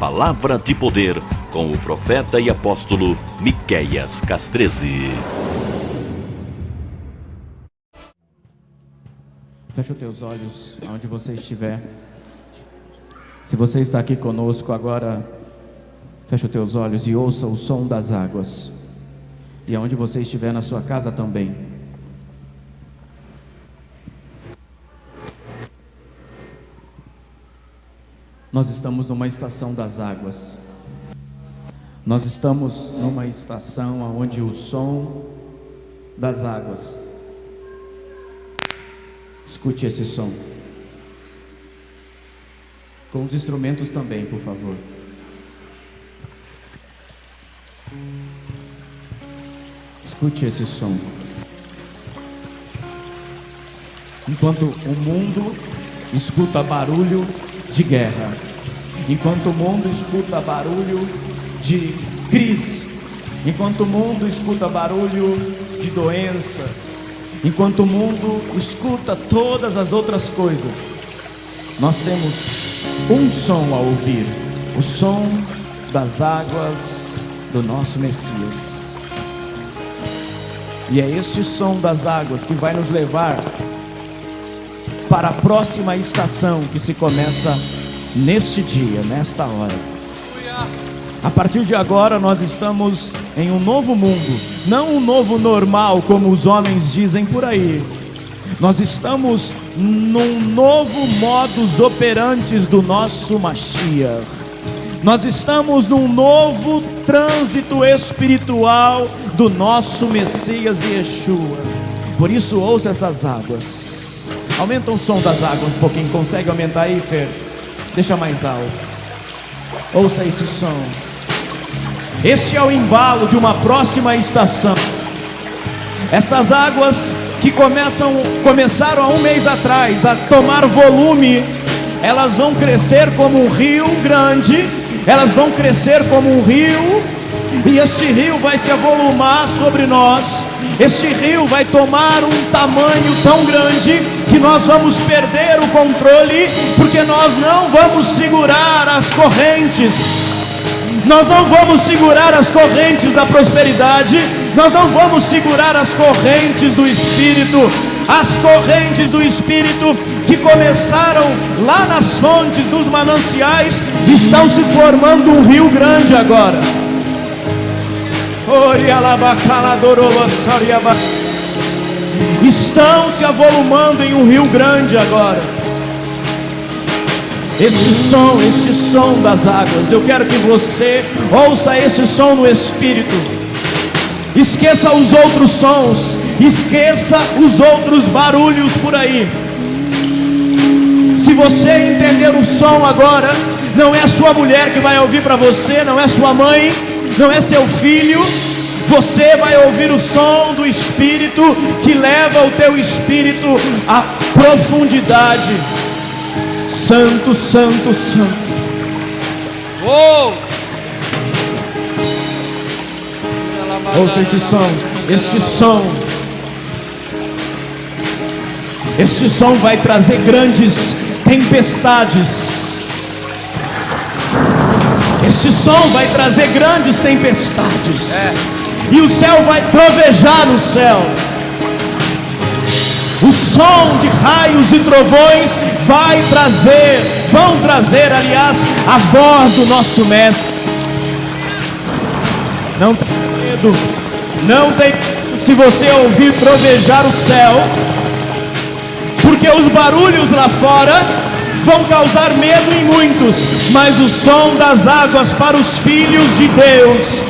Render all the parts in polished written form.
Palavra de Poder, com o profeta e apóstolo Miqueias Castrezi. Feche os teus olhos aonde você estiver. Se você está aqui conosco agora, feche os teus olhos e ouça o som das águas. E aonde você estiver na sua casa também. Nós estamos numa estação das águas. Nós estamos numa estação onde o som das águas. Escute esse som. Com os instrumentos também, por favor. Escute esse som. Enquanto o mundo escuta barulho de guerra, enquanto o mundo escuta barulho de crise, enquanto o mundo escuta barulho de doenças, enquanto o mundo escuta todas as outras coisas, nós temos um som a ouvir: o som das águas do nosso Messias. E é este som das águas que vai nos levar para a próxima estação que se começa neste dia, nesta hora. A partir de agora nós estamos em um novo mundo, não um novo normal como os homens dizem por aí. Nós estamos num novo modus operandi do nosso Mashiach. Nós estamos num novo trânsito espiritual do nosso Messias Yeshua. Por isso ouça essas águas. Aumenta o som das águas um pouquinho. Consegue aumentar aí, Fer? Deixa mais alto. Ouça esse som. Este é o embalo de uma próxima estação. Estas águas que começaram há um mês atrás a tomar volume, elas vão crescer como um rio grande. Elas vão crescer como um rio, e este rio vai se avolumar sobre nós. Este rio vai tomar um tamanho tão grande que nós vamos perder o controle, porque nós não vamos segurar as correntes. Nós não vamos segurar as correntes da prosperidade. Nós não vamos segurar as correntes do Espírito. As correntes do Espírito que começaram lá nas fontes, nos mananciais, estão se formando um rio grande agora. Estão se avolumando em um rio grande agora. Este som das águas, eu quero que você ouça esse som no Espírito. Esqueça os outros sons, esqueça os outros barulhos por aí. Se você entender o som agora, não é a sua mulher que vai ouvir para você, não é sua mãe, não é seu filho. Você vai ouvir o som do Espírito, que leva o teu espírito à profundidade. Santo, santo, santo. Oh! Ouça esse som, este som. Este som vai trazer grandes tempestades. Este som vai trazer grandes tempestades. E o céu vai trovejar no céu. O som de raios e trovões vão trazer, aliás, a voz do nosso Mestre. Não tem medo, não tem medo se você ouvir trovejar o céu, porque os barulhos lá fora vão causar medo em muitos, mas o som das águas para os filhos de Deus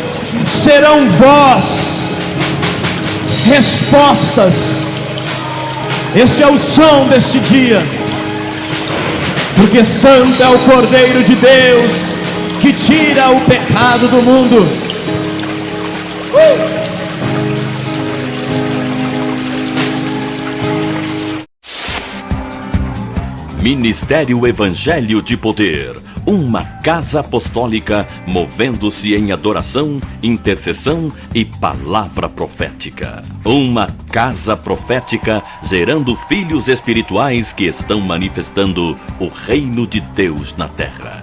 serão voz, respostas. Este é o som deste dia, porque santo é o Cordeiro de Deus que tira o pecado do mundo. Ministério Evangelho de Poder, uma casa apostólica movendo-se em adoração, intercessão e palavra profética. Uma casa profética gerando filhos espirituais que estão manifestando o reino de Deus na terra.